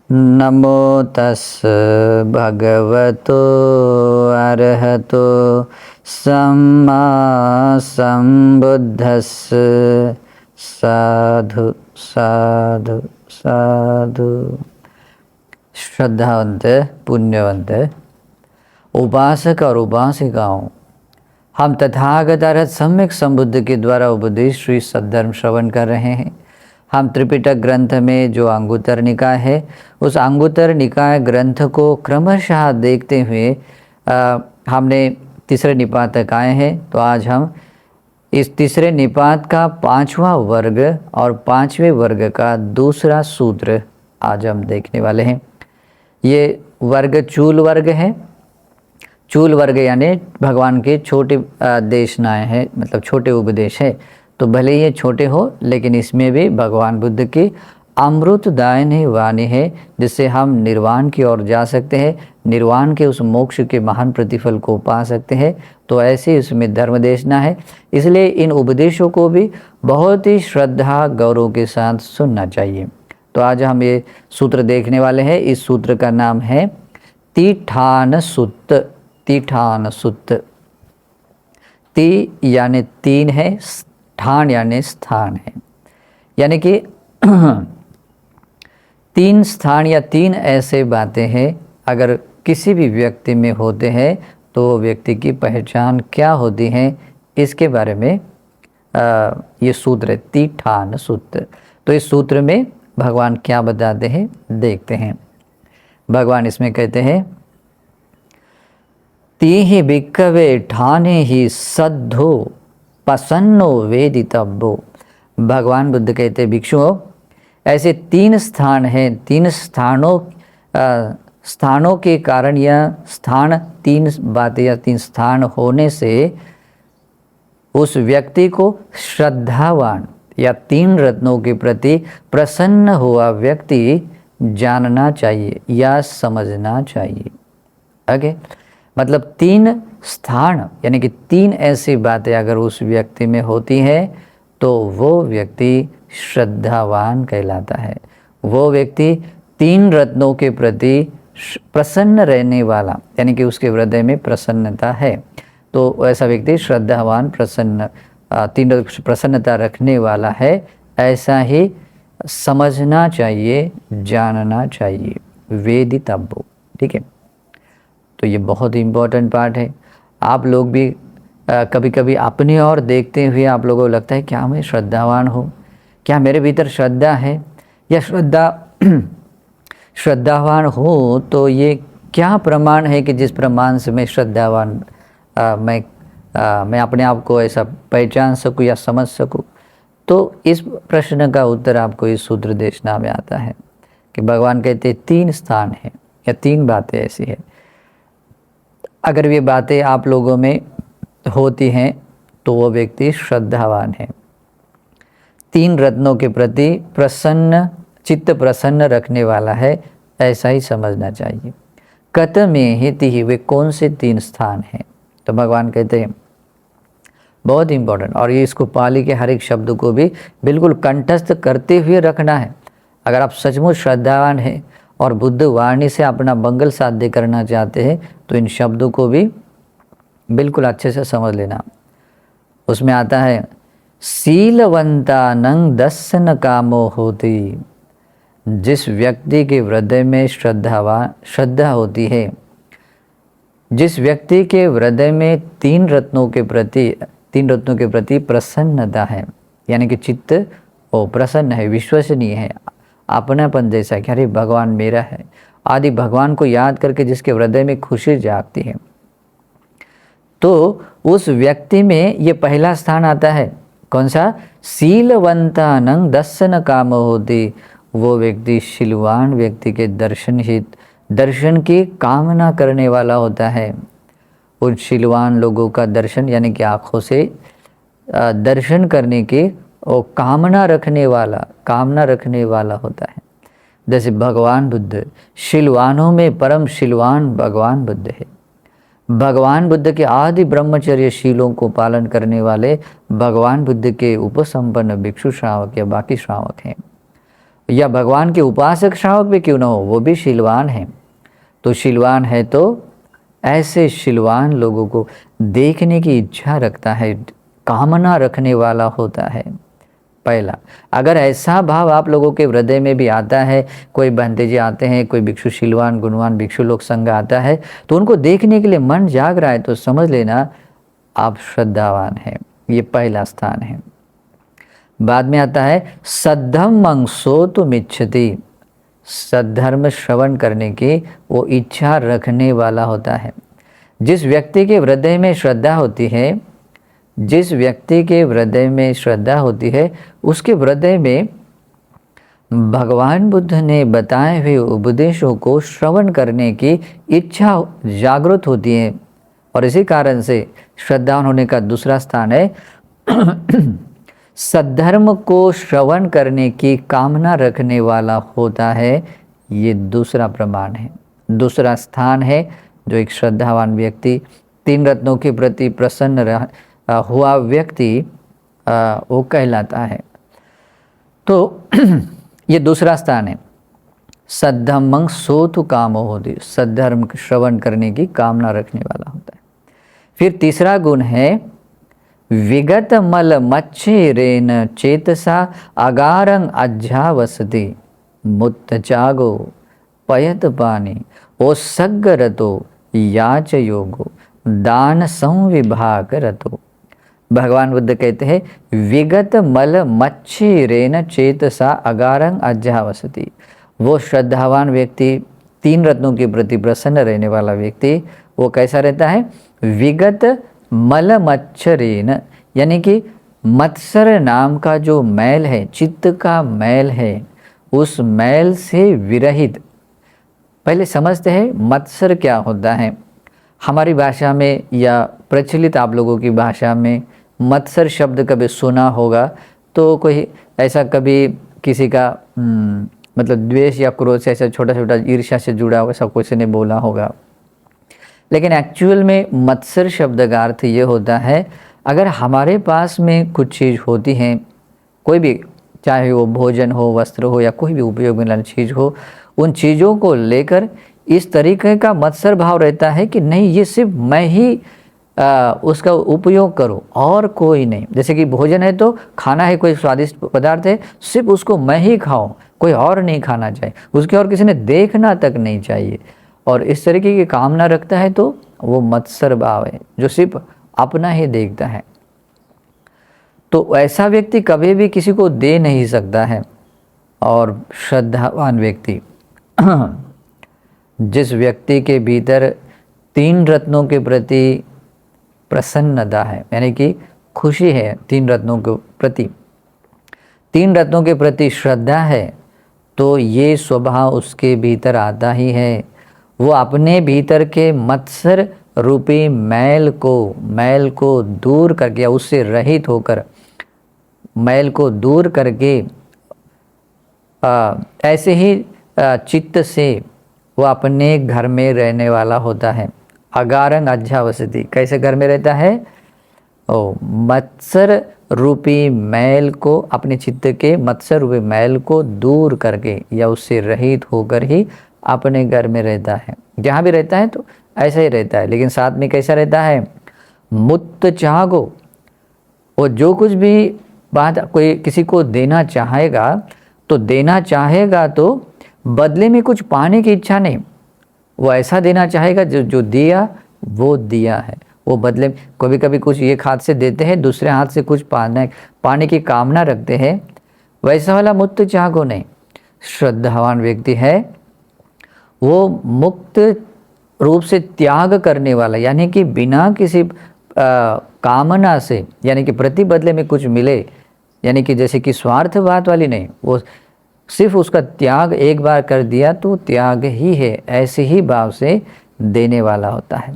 नमो तस् भगवतो अरहतो सम्मा संबुद्धस्। साधु साधु साधु। श्रद्धावंत पुण्यवंत उपासक और उपासिकाओं, हम तथागत अरहत सम्यक संबुद्ध के द्वारा उपदेश श्री सद्धर्म श्रवण कर रहे हैं। हम त्रिपिटक ग्रंथ में जो अंगुत्तर निकाय है, उस अंगुत्तर निकाय ग्रंथ को क्रमशः देखते हुए हमने तीसरे निपात तक आए हैं। तो आज हम इस तीसरे निपात का 5वां वर्ग और 5वें वर्ग का दूसरा सूत्र आज हम देखने वाले हैं। ये वर्ग चूल वर्ग है। चूल वर्ग यानी भगवान के छोटे देशनाएँ हैं, मतलब छोटे उपदेश है। तो भले ये छोटे हो, लेकिन इसमें भी भगवान बुद्ध की अमृतदायिनी वाणी है, जिससे हम निर्वाण की ओर जा सकते हैं, निर्वाण के उस मोक्ष के महान प्रतिफल को पा सकते हैं। तो ऐसे इसमें धर्म देशना है, इसलिए इन उपदेशों को भी बहुत ही श्रद्धा गौरव के साथ सुनना चाहिए। तो आज हम ये सूत्र देखने वाले हैं। इस सूत्र का नाम है तीठान सुत्त। तीठान सुत्त। ती यानी तीन है, ठान यानी स्थान है, यानी कि तीन स्थान या तीन ऐसे बातें हैं अगर किसी भी व्यक्ति में होते हैं तो व्यक्ति की पहचान क्या होती है, इसके बारे में ये सूत्र है तीठान सूत्र। तो इस सूत्र में भगवान क्या बताते हैं देखते हैं। भगवान इसमें कहते हैं तीहि भिक्खवे ठाने ही सद्धो प्रसन्नो वेदितव्यो। भगवान बुद्ध कहते भिक्षुओं, ऐसे तीन स्थान हैं, तीन स्थानों के कारण यह स्थान, तीन बातें या तीन स्थान होने से उस व्यक्ति को श्रद्धावान या तीन रत्नों के प्रति प्रसन्न हुआ व्यक्ति जानना चाहिए या समझना चाहिए। आगे मतलब तीन स्थान यानी कि तीन ऐसी बातें अगर उस व्यक्ति में होती है तो वो व्यक्ति श्रद्धावान कहलाता है। वो व्यक्ति तीन रत्नों के प्रति प्रसन्न रहने वाला, यानी कि उसके हृदय में प्रसन्नता है, तो ऐसा व्यक्ति श्रद्धावान तीन प्रसन्नता रखने वाला है, ऐसा ही समझना चाहिए, जानना चाहिए। वेदितव्यो। ठीक है, तो ये बहुत ही इम्पोर्टेंट पार्ट है। आप लोग भी कभी कभी अपनी ओर देखते हुए आप लोगों को लगता है क्या मैं श्रद्धावान हूँ, क्या मेरे भीतर श्रद्धा है, या श्रद्धावान हूँ तो ये क्या प्रमाण है कि जिस प्रमाण से मैं श्रद्धावान मैं अपने आप को ऐसा पहचान सकूँ या समझ सकूँ। तो इस प्रश्न का उत्तर आपको इस सूत्र देशना में आता है कि भगवान कहते हैं तीन स्थान हैं या तीन बातें ऐसी हैं, अगर ये बातें आप लोगों में होती हैं तो वो व्यक्ति श्रद्धावान है, तीन रत्नों के प्रति चित्त प्रसन्न रखने वाला है, ऐसा ही समझना चाहिए। कत में हिति, वे कौन से तीन स्थान हैं? तो भगवान कहते हैं बहुत इंपॉर्टेंट, और ये इसको पाली के हर एक शब्द को भी बिल्कुल कंठस्थ करते हुए रखना है। अगर आप सचमुच श्रद्धावान हैं और बुद्ध वाणी से अपना मंगल साध्य करना चाहते हैं तो इन शब्दों को भी बिल्कुल अच्छे से समझ लेना। उसमें आता है शीलवंतानं दर्शन कामो होती। जिस व्यक्ति के हृदय में श्रद्धा होती है, जिस व्यक्ति के हृदय में तीन रत्नों के प्रति प्रसन्नता है, यानी कि चित्त वो प्रसन्न है, विश्वसनीय है, अपनापन जैसा कि अरे भगवान मेरा है आदि भगवान को याद करके जिसके हृदय में खुशी जागती है, तो उस व्यक्ति में ये पहला स्थान आता है। कौन सा? शीलवंतानं दर्शन काम होती। वो व्यक्ति शीलवान व्यक्ति के दर्शन की कामना करने वाला होता है। उन शीलवान लोगों का दर्शन यानी कि आँखों से दर्शन करने की वो कामना रखने वाला होता है। जैसे भगवान बुद्ध शीलवानों में परम शीलवान भगवान बुद्ध है। भगवान बुद्ध के आदि ब्रह्मचर्य शीलों को पालन करने वाले भगवान बुद्ध के उपसंपन्न भिक्षु श्रावक या बाकी श्रावक हैं। या भगवान के उपासक श्रावक भी क्यों ना हो, वो भी शीलवान है। तो शीलवान है तो ऐसे शीलवान लोगों को देखने की इच्छा रखता है, कामना रखने वाला होता है। पहला, अगर ऐसा भाव आप लोगों के हृदय में भी आता है, कोई बंदे जी आते हैं, कोई भिक्षु शीलवान गुणवान भिक्षु लोग संग आता है, तो उनको देखने के लिए मन जाग रहा है, तो समझ लेना आप श्रद्धावान हैं। ये पहला स्थान है। बाद में आता है सद्धम्मं सोतुम इच्छति, सद्धर्म श्रवण करने की वो इच्छा रखने वाला होता है। जिस व्यक्ति के हृदय में श्रद्धा होती है, जिस व्यक्ति के हृदय में श्रद्धा होती है, उसके हृदय में भगवान बुद्ध ने बताए हुए उपदेशों को श्रवण करने की इच्छा जागृत होती है। और इसी कारण से श्रद्धावान होने का दूसरा स्थान है सद्धर्म को श्रवण करने की कामना रखने वाला होता है। ये दूसरा प्रमाण है, दूसरा स्थान है जो एक श्रद्धावान व्यक्ति, तीन रत्नों के प्रति प्रसन्न हुआ व्यक्ति वो कहलाता है। तो ये दूसरा स्थान है। सद्धम्मं सोतु कामो होती, सद्धर्म श्रवण करने की कामना रखने वाला होता है। फिर तीसरा गुण है विगत मल मच्छेरेन चेतसा अगारं अध्यावसति मुत्तचागो पयत पानी ओ सग्गरतो याच योगो दान संविभाग रतो। भगवान बुद्ध कहते हैं विगत मल मच्छेरेन चेतसा अगारं अध्यावसति। वो श्रद्धावान व्यक्ति, तीन रत्नों के प्रति प्रसन्न रहने वाला व्यक्ति, वो कैसा रहता है? विगत मल मच्छरेन, यानी कि मत्सर नाम का जो मैल है, चित्त का मैल है, उस मैल से विरहित। पहले समझते हैं मत्सर क्या होता है। हमारी भाषा में या प्रचलित आप लोगों की भाषा में मत्सर शब्द कभी सुना होगा तो कोई ऐसा कभी किसी का मतलब द्वेष या क्रोध से ऐसा छोटा छोटा ईर्ष्या से जुड़ा हुआ ऐसा किसी ने बोला होगा। लेकिन एक्चुअल में मत्सर शब्द का अर्थ ये होता है, अगर हमारे पास में कुछ चीज़ होती है, कोई भी, चाहे वो भोजन हो, वस्त्र हो या कोई भी उपयोग में लाने चीज़ हो, उन चीज़ों को लेकर इस तरीके का मत्सर भाव रहता है कि नहीं, ये सिर्फ मैं ही उसका उपयोग करूं और कोई नहीं। जैसे कि भोजन है तो खाना है, कोई स्वादिष्ट पदार्थ है, सिर्फ उसको मैं ही खाऊं, कोई और नहीं खाना चाहिए, उसके और किसी ने देखना तक नहीं चाहिए। और इस तरीके की कामना रखता है तो वो मत्सर भाव है जो सिर्फ अपना ही देखता है। तो ऐसा व्यक्ति कभी भी किसी को दे नहीं सकता है। और श्रद्धावान व्यक्ति जिस व्यक्ति के भीतर तीन रत्नों के प्रति प्रसन्नता है, यानी कि खुशी है, तीन रत्नों के प्रति, तीन रत्नों के प्रति श्रद्धा है, तो ये स्वभाव उसके भीतर आता ही है। वो अपने भीतर के मत्सर रूपी मैल को दूर करके या उससे रहित होकर मैल को दूर करके ऐसे ही चित्त से वो अपने घर में रहने वाला होता है। अगारंग अध्यावसति, कैसे घर में रहता है? मत्सर रूपी मैल को, अपने चित्त के मत्सर रूपी मैल को दूर करके या उससे रहित होकर ही अपने घर में रहता है। जहाँ भी रहता है तो ऐसा ही रहता है, लेकिन साथ में कैसा रहता है? मुक्त चागो। वो जो कुछ भी बात कोई किसी को देना चाहेगा तो बदले में कुछ पाने की इच्छा नहीं। वो ऐसा देना चाहेगा जो दिया वो दिया है, वो बदले में कभी कभी कुछ एक हाथ से देते हैं, दूसरे हाथ से कुछ पाने की कामना रखते हैं, वैसा वाला मुक्त चागो नहीं। श्रद्धावान व्यक्ति है वो मुक्त रूप से त्याग करने वाला, यानी कि बिना किसी कामना से, यानी कि प्रति बदले में कुछ मिले, यानी कि जैसे कि स्वार्थ बात वाली नहीं, वो सिर्फ उसका त्याग एक बार कर दिया तो त्याग ही है, ऐसे ही भाव से देने वाला होता है।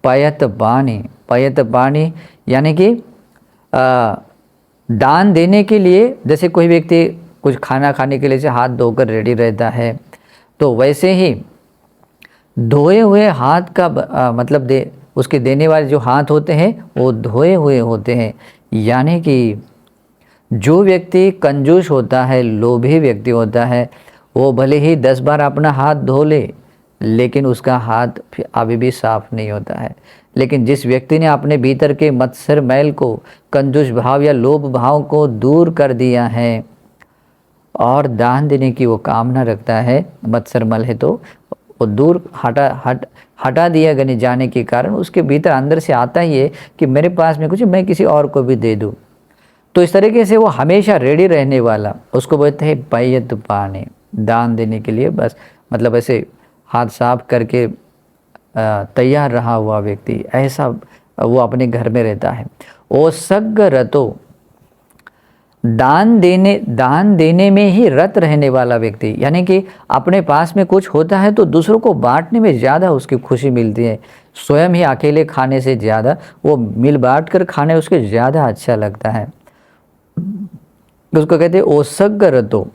पयत पानी यानी कि दान देने के लिए, जैसे कोई व्यक्ति कुछ खाना खाने के लिए से हाथ धोकर रेडी रहता है, तो वैसे ही धोए हुए हाथ का मतलब उसके देने वाले जो हाथ होते हैं वो धोए हुए होते हैं, यानी कि जो व्यक्ति कंजूस होता है, लोभी व्यक्ति होता है, वो भले ही 10 बार अपना हाथ धो ले, लेकिन उसका हाथ अभी भी साफ नहीं होता है। लेकिन जिस व्यक्ति ने अपने भीतर के मत्सर मैल को, कंजूस भाव या लोभ भाव को दूर कर दिया है और दान देने की वो कामना रखता है, मत्सर मल है तो वो दूर हटा दिया गए जाने के कारण उसके भीतर अंदर से आता ही है कि मेरे पास में कुछ, मैं किसी और को भी दे दूँ। तो इस तरीके से वो हमेशा रेडी रहने वाला, उसको बोलते हैं बैयत पाने, दान देने के लिए बस मतलब ऐसे हाथ साफ करके तैयार रहा हुआ व्यक्ति, ऐसा वो अपने घर में रहता है। ओ सग रतो, दान देने में ही रत रहने वाला व्यक्ति, यानी कि अपने पास में कुछ होता है तो दूसरों को बांटने में ज़्यादा उसकी खुशी मिलती है। स्वयं ही अकेले खाने से ज़्यादा वो मिल बांट कर खाने उसके ज़्यादा अच्छा लगता है। उसको कहते हैं ओसग रतो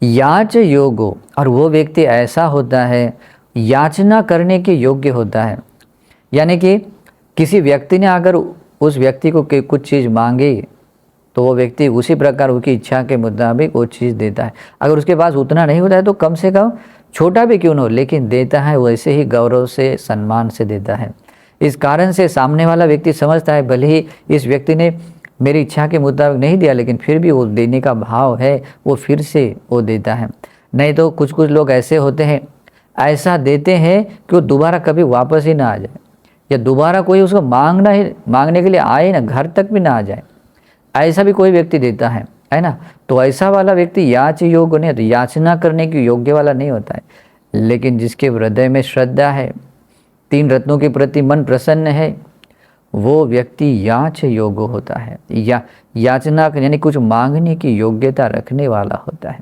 याच योगो, और वो व्यक्ति ऐसा होता है याचना करने के योग्य होता है। यानी कि किसी व्यक्ति ने अगर उस व्यक्ति को कुछ चीज़ मांगी तो वो व्यक्ति उसी प्रकार उसकी इच्छा के मुताबिक वो चीज़ देता है। अगर उसके पास उतना नहीं होता है तो कम से कम छोटा भी क्यों न हो, लेकिन देता है वैसे ही गौरव से, सम्मान से देता है। इस कारण से सामने वाला व्यक्ति समझता है भले ही इस व्यक्ति ने मेरी इच्छा के मुताबिक नहीं दिया, लेकिन फिर भी वो देने का भाव है, वो फिर से वो देता है। नहीं तो कुछ लोग ऐसे होते हैं, ऐसा देते हैं कि वो दोबारा कभी वापस ही ना आ जाए, या दोबारा कोई उसको मांगने के लिए आए ना, घर तक भी ना आ जाए, ऐसा भी कोई व्यक्ति देता है ना। तो ऐसा वाला व्यक्ति याच योग्य नहीं, तो याचना करने की योग्य वाला नहीं होता है। लेकिन जिसके हृदय में श्रद्धा है, 3 रत्नों के प्रति मन प्रसन्न है, वो व्यक्ति याच योग्य होता है, या याचना यानी कुछ मांगने की योग्यता रखने वाला होता है।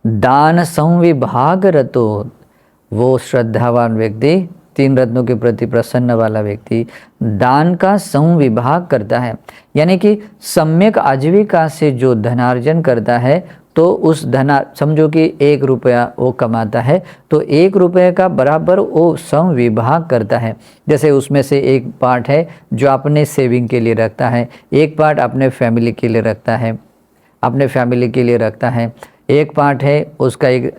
दान संविभाग रतो, वो श्रद्धावान व्यक्ति, 3 रत्नों के प्रति प्रसन्न वाला व्यक्ति दान का संविभाग करता है। यानी कि सम्यक आजीविका से जो धनार्जन करता है, तो उस समझो कि 1 रुपया वो कमाता है तो 1 रुपये का बराबर वो संविभाग करता है। जैसे उसमें से एक पार्ट है जो अपने सेविंग के लिए रखता है, एक पार्ट अपने फैमिली के लिए रखता है, एक पार्ट है उसका एक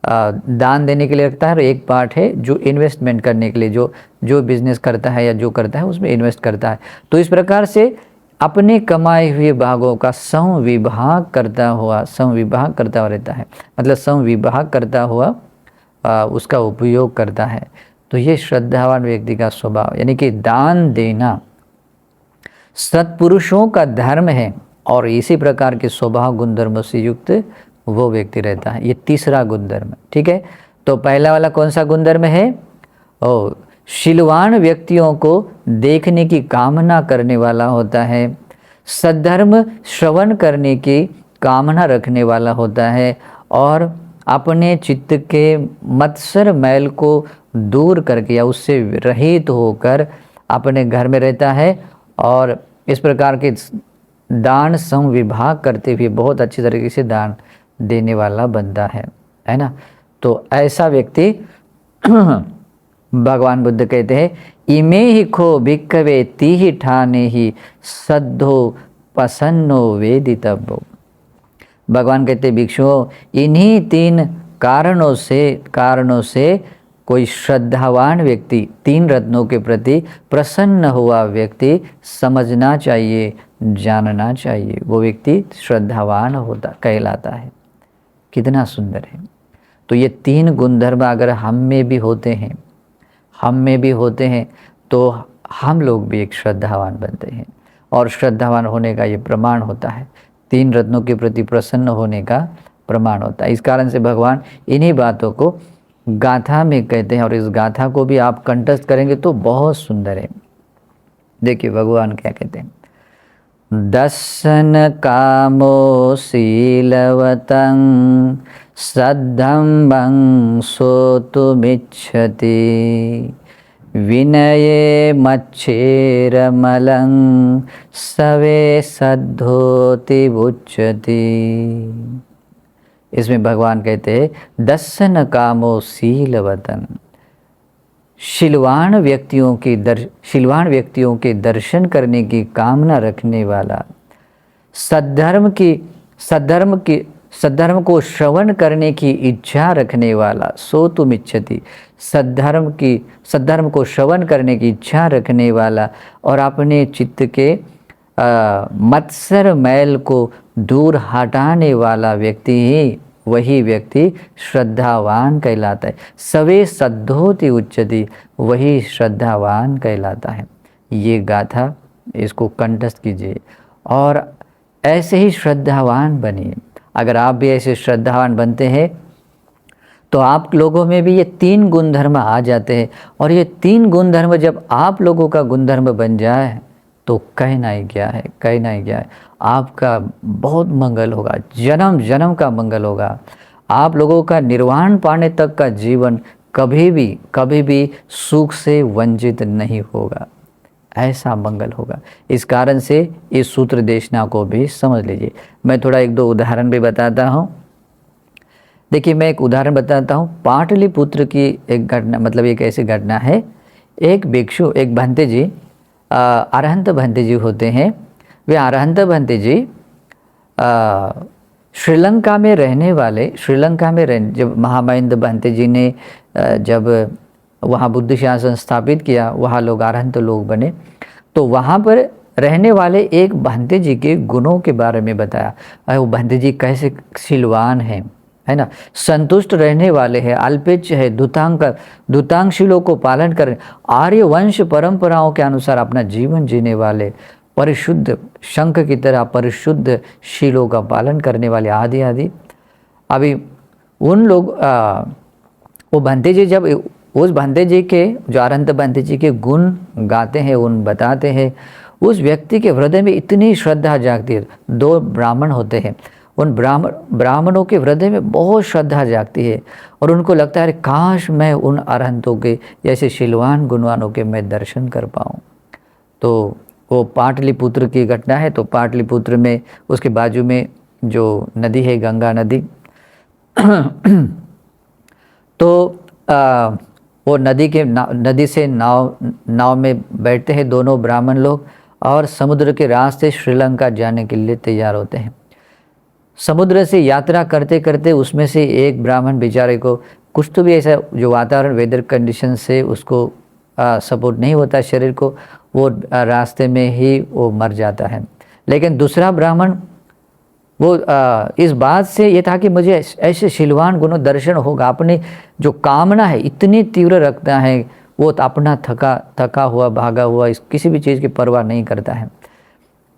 दान देने के लिए रखता है, और एक पार्ट है जो इन्वेस्टमेंट करने के लिए, जो बिजनेस करता है या जो करता है उसमें इन्वेस्ट करता है। तो इस प्रकार से अपने कमाए हुए भागों का संविभाग करता हुआ रहता है, मतलब संविभाग करता हुआ उसका उपयोग करता है। तो ये श्रद्धावान व्यक्ति का स्वभाव, यानी कि दान देना सत्पुरुषों का धर्म है, और इसी प्रकार के स्वभाव गुणधर्मों से युक्त वो व्यक्ति रहता है। ये तीसरा गुणधर्म, ठीक है। तो पहला वाला कौन सा गुणधर्म है? शीलवान व्यक्तियों को देखने की कामना करने वाला होता है, सद्धर्म श्रवण करने की कामना रखने वाला होता है, और अपने चित्त के मत्सर मैल को दूर करके या उससे रहित होकर अपने घर में रहता है, और इस प्रकार के दान संविभाग करते हुए बहुत अच्छी तरीके से दान देने वाला बनता है ना। तो ऐसा व्यक्ति भगवान बुद्ध कहते हैं, इमे ही खो भिक्खवे तीहि ठाने ही सद्धो पसन्नो वेदितव्यो। भगवान कहते भिक्षुओं, इन्हीं 3 कारणों से कोई श्रद्धावान व्यक्ति, 3 रत्नों के प्रति प्रसन्न हुआ व्यक्ति समझना चाहिए, जानना चाहिए, वो व्यक्ति श्रद्धावान होता कहलाता है। कितना सुंदर है। तो ये 3 गुणधर्म अगर हम में भी होते हैं तो हम लोग भी एक श्रद्धावान बनते हैं, और श्रद्धावान होने का ये प्रमाण होता है, 3 रत्नों के प्रति प्रसन्न होने का प्रमाण होता है। इस कारण से भगवान इन्हीं बातों को गाथा में कहते हैं, और इस गाथा को भी आप कंठस्थ करेंगे तो बहुत सुंदर है। देखिए भगवान क्या कहते हैं, दर्शन कामो शीलवतं सद्धम्भं सोतुमिच्छति विनये मच्छेरमलं सवे सद्धोति बुच्यति। इसमें भगवान कहते हैं दर्शन कामो शीलवतं, शीलवान व्यक्तियों के दर्शन करने की कामना रखने वाला, सद्धर्म को श्रवण करने की इच्छा रखने वाला, सो तुम इच्छति, सद्धर्म को श्रवण करने की इच्छा रखने वाला और अपने चित्त के मत्सर मैल को दूर हटाने वाला व्यक्ति ही, वही व्यक्ति श्रद्धावान कहलाता है। सवे सद्धोति उच्चति, वही श्रद्धावान कहलाता है। ये गाथा इसको कंठस्थ कीजिए और ऐसे ही श्रद्धावान बनिए। अगर आप भी ऐसे श्रद्धावान बनते हैं तो आप लोगों में भी ये 3 गुणधर्म आ जाते हैं, और ये 3 गुणधर्म जब आप लोगों का गुणधर्म बन जाए तो कहना ही क्या है, आपका बहुत मंगल होगा, जन्म जन्म का मंगल होगा। आप लोगों का निर्वाण पाने तक का जीवन कभी भी सुख से वंचित नहीं होगा, ऐसा मंगल होगा। इस कारण से इस सूत्र देशना को भी समझ लीजिए। मैं थोड़ा 1-2 उदाहरण भी बताता हूँ। देखिए, मैं एक उदाहरण बताता हूँ। पाटलिपुत्र की एक घटना, मतलब एक ऐसी घटना है। एक भिक्षु, एक भंते जी, अरहंत भंते जी होते हैं। वे अरहंत भंते जी श्रीलंका में रहने वाले, जब महामहिंद्र भंते जी ने जब वहाँ बुद्ध शासन स्थापित किया, वहाँ लोग अरहंत लोग बने, तो वहाँ पर रहने वाले एक भंते जी के गुणों के बारे में बताया। वो भंते जी कैसे शीलवान हैं, है ना, संतुष्ट रहने वाले हैं, अल्पेच्छ है, दूतांगशीलों को पालन कर, आर्य वंश परंपराओं के अनुसार अपना जीवन जीने वाले, परिशुद्ध शंख की तरह परिशुद्ध शीलों का पालन करने वाले, आदि आदि। अभी उन लोग वो भंते जी जब उस भंते जी के, जो अरहंत भंते जी के गुण गाते हैं, उन बताते हैं, उस व्यक्ति के हृदय में इतनी श्रद्धा जागती है। 2 ब्राह्मण होते हैं, उन ब्राह्मणों के हृदय में बहुत श्रद्धा जागती है और उनको लगता है काश मैं उन अरहंतों के जैसे शीलवान गुणवानों के मैं दर्शन कर पाऊँ। तो वो पाटलिपुत्र की घटना है। तो पाटलिपुत्र में उसके बाजू में जो नदी है, गंगा नदी, तो वो नदी से नाव में बैठते हैं दोनों ब्राह्मण लोग और समुद्र के रास्ते श्रीलंका जाने के लिए तैयार होते हैं। समुद्र से यात्रा करते करते उसमें से एक ब्राह्मण बेचारे को कुछ तो भी ऐसा जो वातावरण, वेदर कंडीशन से उसको सपोर्ट नहीं होता शरीर को, वो रास्ते में ही वो मर जाता है। लेकिन दूसरा ब्राह्मण वो इस बात से ये था कि मुझे ऐसे शीलवान गुणों दर्शन होगा, अपनी जो कामना है इतनी तीव्र रखता है, वो अपना थका हुआ भागा हुआ किसी भी चीज़ की परवाह नहीं करता है।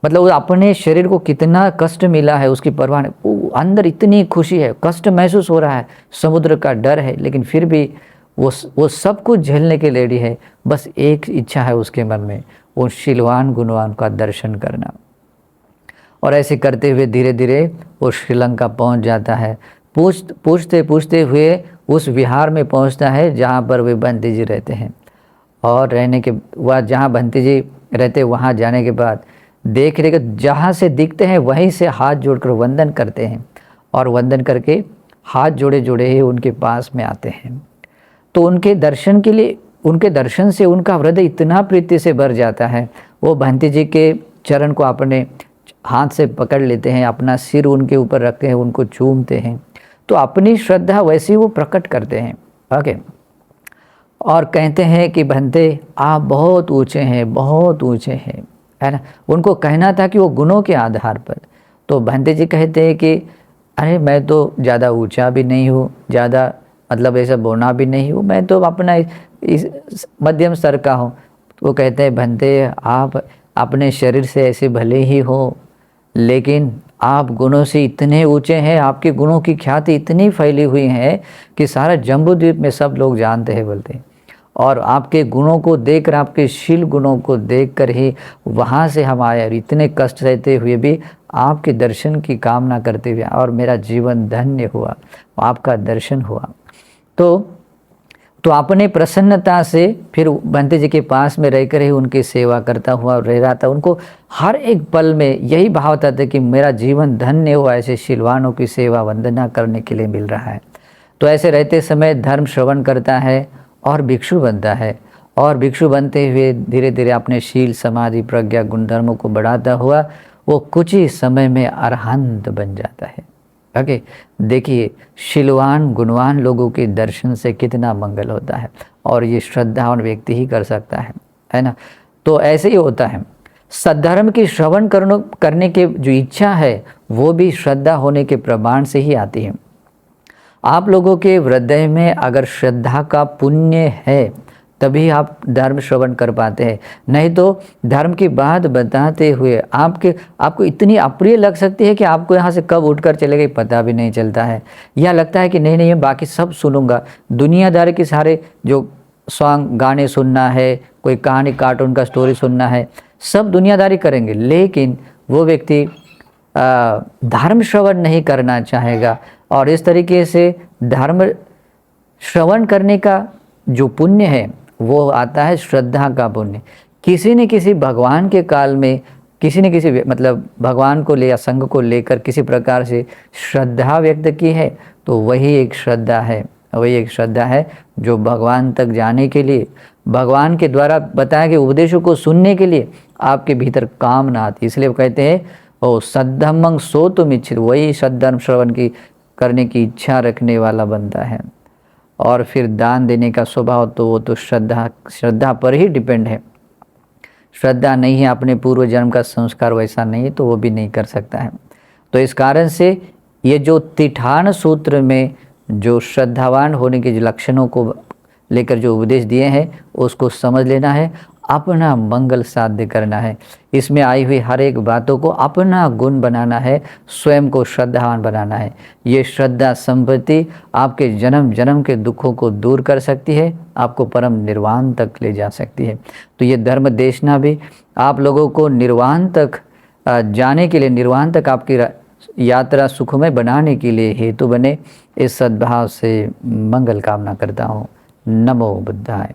मतलब वो अपने शरीर को कितना कष्ट मिला है उसकी परवाह नहीं, वो अंदर इतनी खुशी है, कष्ट महसूस हो रहा है, समुद्र का डर है, लेकिन फिर भी वो सब कुछ झेलने के रेडी है। बस एक इच्छा है उसके मन में, वो शीलवान गुणवान का दर्शन करना। और ऐसे करते हुए धीरे धीरे वो श्रीलंका पहुंच जाता है। पूछते हुए उस विहार में पहुंचता है जहां पर वे भंते जी रहते हैं। और रहने के बाद जहां भंते जी रहते वहां जाने के बाद देख रहे जहाँ से दिखते हैं वहीं से हाथ जोड़कर वंदन करते हैं, और वंदन करके हाथ जोड़े ही उनके पास में आते हैं। तो उनके दर्शन से उनका हृदय इतना प्रीति से भर जाता है, वो भंते जी के चरण को अपने हाथ से पकड़ लेते हैं, अपना सिर उनके ऊपर रखते हैं, उनको चूमते हैं। तो अपनी श्रद्धा वैसी वो प्रकट करते हैं। ओके, और कहते हैं कि भंते आप बहुत ऊंचे हैं, है ना। उनको कहना था कि वो गुणों के आधार पर। तो भंते जी कहते हैं कि अरे मैं तो ज़्यादा ऊंचा भी नहीं हूँ, ज़्यादा मतलब ऐसा बोना भी नहीं हूँ, मैं तो अपना इस मध्यम स्तर का हूँ। तो वो कहते हैं भंते आप अपने शरीर से ऐसे भले ही हो, लेकिन आप गुणों से इतने ऊंचे हैं, आपके गुणों की ख्याति इतनी फैली हुई है कि सारा जम्बूद्वीप में सब लोग जानते हैं बोलते हैं। और आपके गुणों को देखकर, आपके शील गुणों को देखकर ही वहाँ से हम आए, और इतने कष्ट सहते हुए भी आपके दर्शन की कामना करते हुए, और मेरा जीवन धन्य हुआ, आपका दर्शन हुआ। तो अपने प्रसन्नता से फिर भंते जी के पास में रहकर ही उनकी सेवा करता हुआ रह रहा था। उनको हर एक पल में यही भाव था कि मेरा जीवन धन्य हुआ, ऐसे शीलवानों की सेवा वंदना करने के लिए मिल रहा है। तो ऐसे रहते समय धर्म श्रवण करता है और भिक्षु बनता है, और भिक्षु बनते हुए धीरे धीरे अपने शील समाधि प्रज्ञा गुणधर्मों को बढ़ाता हुआ वो कुछ ही समय में अरहंत बन जाता है। ओके, देखिए शीलवान गुणवान लोगों के दर्शन से कितना मंगल होता है, और ये श्रद्धावान व्यक्ति ही कर सकता है ना। तो ऐसे ही होता है, सद्धर्म की श्रवण करने के जो इच्छा है वो भी श्रद्धा होने के प्रमाण से ही आती है। आप लोगों के हृदय में अगर श्रद्धा का पुण्य है तभी आप धर्म श्रवण कर पाते हैं, नहीं तो धर्म की बात बताते हुए आपको इतनी अप्रिय लग सकती है कि आपको यहाँ से कब उठकर चले गए पता भी नहीं चलता है, या लगता है कि नहीं नहीं बाकी सब सुनूंगा, दुनियादारी के सारे जो सॉन्ग गाने सुनना है, कोई कहानी कार्टून का स्टोरी सुनना है, सब दुनियादारी करेंगे, लेकिन वो व्यक्ति धर्म श्रवण नहीं करना चाहेगा। और इस तरीके से धर्म श्रवण करने का जो पुण्य है वो आता है श्रद्धा का पुण्य। किसी न किसी भगवान के काल में किसी न किसी मतलब भगवान को ले या संघ को लेकर किसी प्रकार से श्रद्धा व्यक्त की है, तो वही एक श्रद्धा है, वही एक श्रद्धा है जो भगवान तक जाने के लिए, भगवान के द्वारा बताए गए उपदेशों को सुनने के लिए आपके भीतर कामना आती। इसलिए वो कहते हैं ओ सद्धम्मं सो तुम इच्छित, वही सद्धर्म श्रवण की करने की इच्छा रखने वाला बनता है। और फिर दान देने का स्वभाव तो वो तो श्रद्धा पर ही डिपेंड है। श्रद्धा नहीं है, अपने पूर्व जन्म का संस्कार वैसा नहीं है, तो वो भी नहीं कर सकता है। तो इस कारण से ये जो तिठान सूत्र में जो श्रद्धावान होने के जो लक्षणों को लेकर जो उपदेश दिए हैं उसको समझ लेना है, अपना मंगल साध्य करना है। इसमें आई हुई हर एक बातों को अपना गुण बनाना है, स्वयं को श्रद्धावान बनाना है। ये श्रद्धा संपत्ति आपके जन्म जन्म के दुखों को दूर कर सकती है, आपको परम निर्वाण तक ले जा सकती है। तो ये धर्म देशना भी आप लोगों को निर्वाण तक जाने के लिए, निर्वाण तक आपकी यात्रा सुखमय बनाने के लिए हेतु बने। इस सद्भाव से मंगल कामना करता हूँ। नमो बुद्धाय।